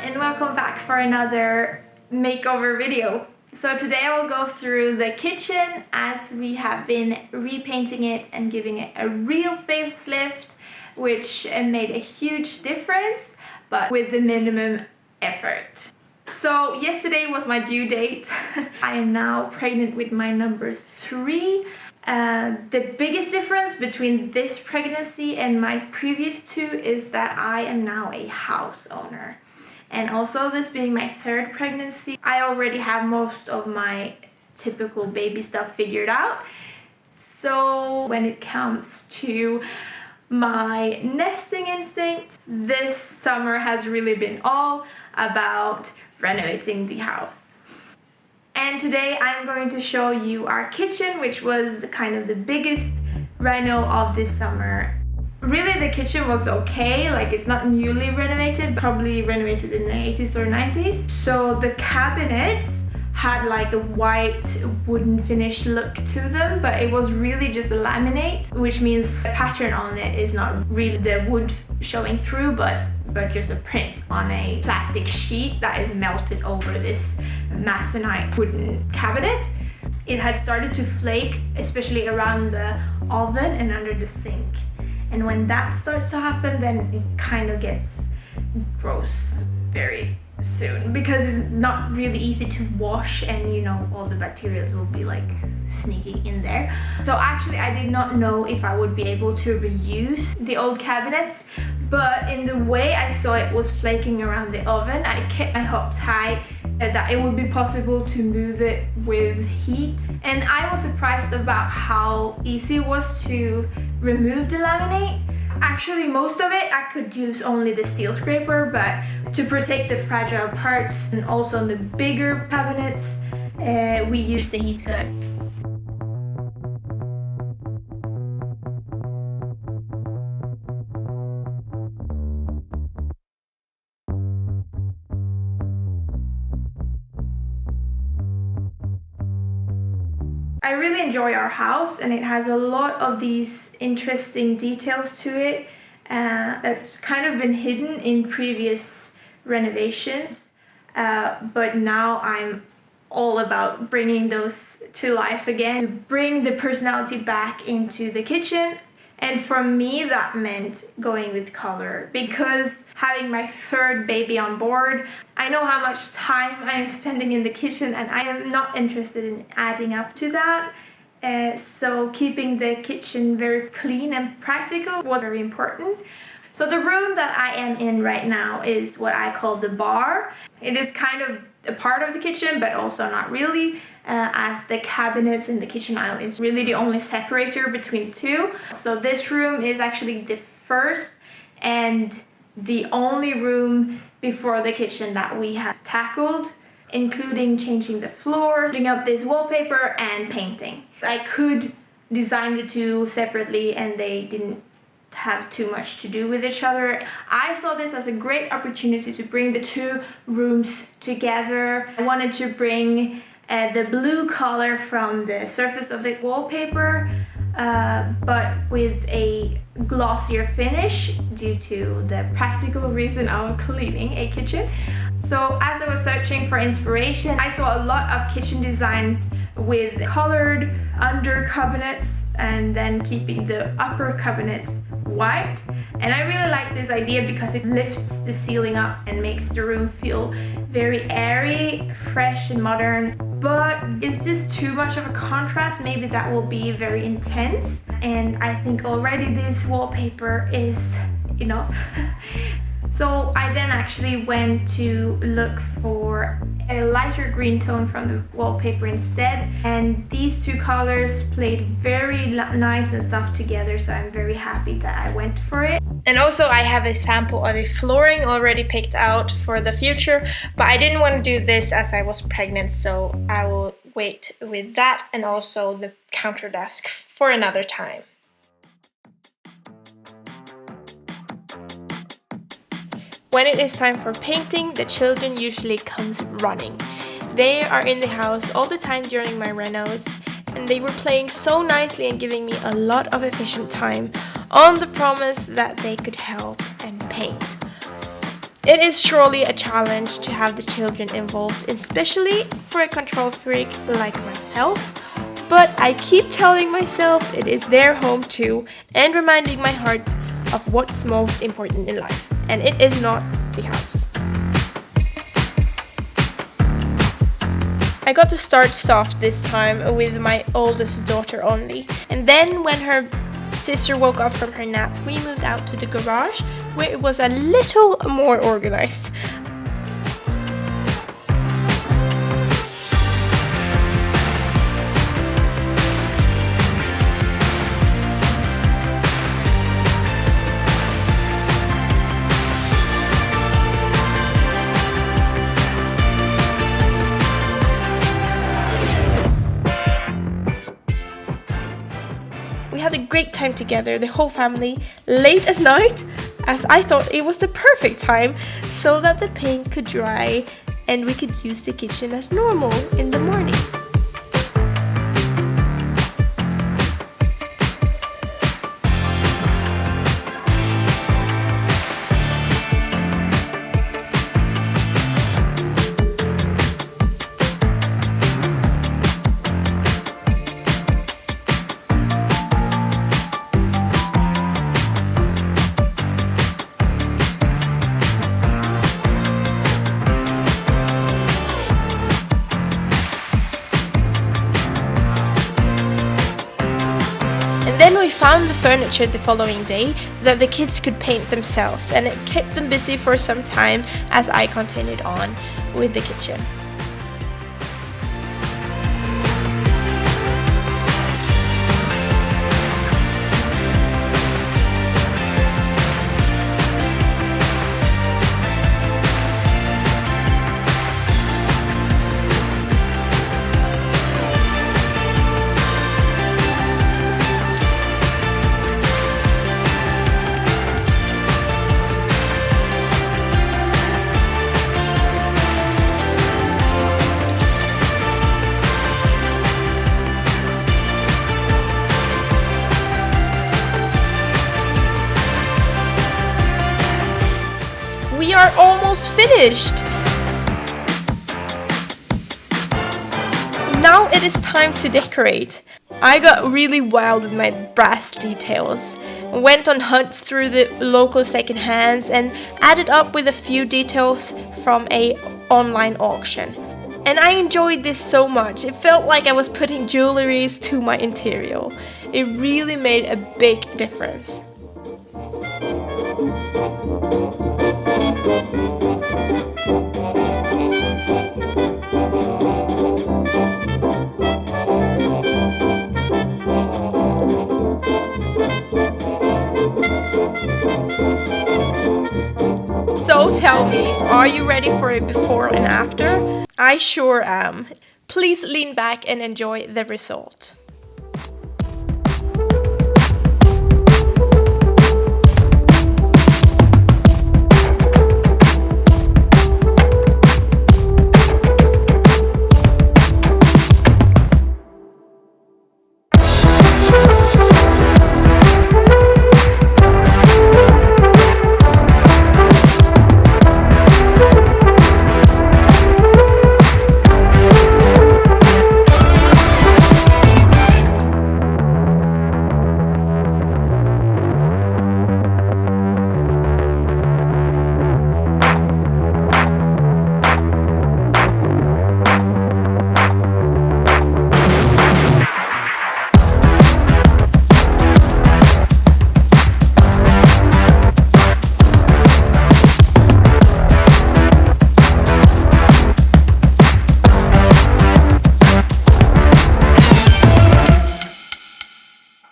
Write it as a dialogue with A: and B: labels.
A: and welcome back for another makeover video. So today I will go through the kitchen as we have been repainting it and giving it a real facelift, which made a huge difference, but with the minimum effort. So yesterday was my due date. I am now pregnant with my number 3. The biggest difference between this pregnancy and my previous 2 is that I am now a house owner. And also, this being my 3rd pregnancy, I already have most of my typical baby stuff figured out. So when it comes to my nesting instinct, this summer has really been all about renovating the house. And today I'm going to show you our kitchen, which was kind of the biggest reno of this summer. Really, the kitchen was okay, like it's not newly renovated, probably renovated in the 80s or 90s. So the cabinets had like a white wooden finish look to them, but it was really just a laminate, which means the pattern on it is not really the wood showing through, but just a print on a plastic sheet that is melted over this masonite wooden cabinet. It had started to flake, especially around the oven and under the sink. And when that starts to happen, then it kind of gets gross very soon, because it's not really easy to wash, and you know, all the bacteria will be like sneaking in there. So actually I did not know if I would be able to reuse the old cabinets, but in the way I saw it was flaking around the oven, I kept my hopes high that it would be possible to move it with heat. And I was surprised about how easy it was to remove the laminate. Actually, most of it I could use only the steel scraper, but to protect the fragile parts and also the bigger cabinets, we use the heat gun. I really enjoy our house, and it has a lot of these interesting details to it that's kind of been hidden in previous renovations, but now I'm all about bringing those to life again, to bring the personality back into the kitchen. And for me, that meant going with color, because having my 3rd baby on board, I know how much time I am spending in the kitchen, and I am not interested in adding up to that. So keeping the kitchen very clean and practical was very important. So the room that I am in right now is what I call the bar. It is kind of a part of the kitchen, but also not really, as the cabinets in the kitchen aisle is really the only separator between two. So this room is actually the first and the only room before the kitchen that we have tackled, including changing the floor, putting up this wallpaper, and painting. I could design the two separately and they didn't have too much to do with each other. I saw this as a great opportunity to bring the 2 rooms together. I wanted to bring the blue color from the surface of the wallpaper, but with a glossier finish due to the practical reason of cleaning a kitchen. So as I was searching for inspiration, I saw a lot of kitchen designs with colored under cabinets and then keeping the upper cabinets white. And I really like this idea because it lifts the ceiling up and makes the room feel very airy, fresh and modern. But is this too much of a contrast? Maybe that will be very intense, and I think already this wallpaper is enough. So I then actually went to look for a lighter green tone from the wallpaper instead, and these 2 colors played very nice and soft together, so I'm very happy that I went for it. And also I have a sample of the flooring already picked out for the future, but I didn't want to do this as I was pregnant, so I will wait with that and also the counter desk for another time. When it is time for painting, the children usually comes running. They are in the house all the time during my renos, and they were playing so nicely and giving me a lot of efficient time on the promise that they could help and paint. It is surely a challenge to have the children involved, especially for a control freak like myself. But I keep telling myself it is their home too, and reminding my heart of what's most important in life, and it is not the house. I got to start soft this time with my oldest daughter only, and then when her sister woke up from her nap, we moved out to the garage where it was a little more organized. We had a great time together, the whole family, late at night, as I thought it was the perfect time so that the paint could dry and we could use the kitchen as normal in the morning. And then we found the furniture the following day that the kids could paint themselves, and it kept them busy for some time as I continued on with the kitchen. We are almost finished! Now it is time to decorate. I got really wild with my brass details. Went on hunts through the local second hands and added up with a few details from a online auction. And I enjoyed this so much. It felt like I was putting jewelries to my interior. It really made a big difference. So tell me, are you ready for a before and after? I sure am. Please lean back and enjoy the result.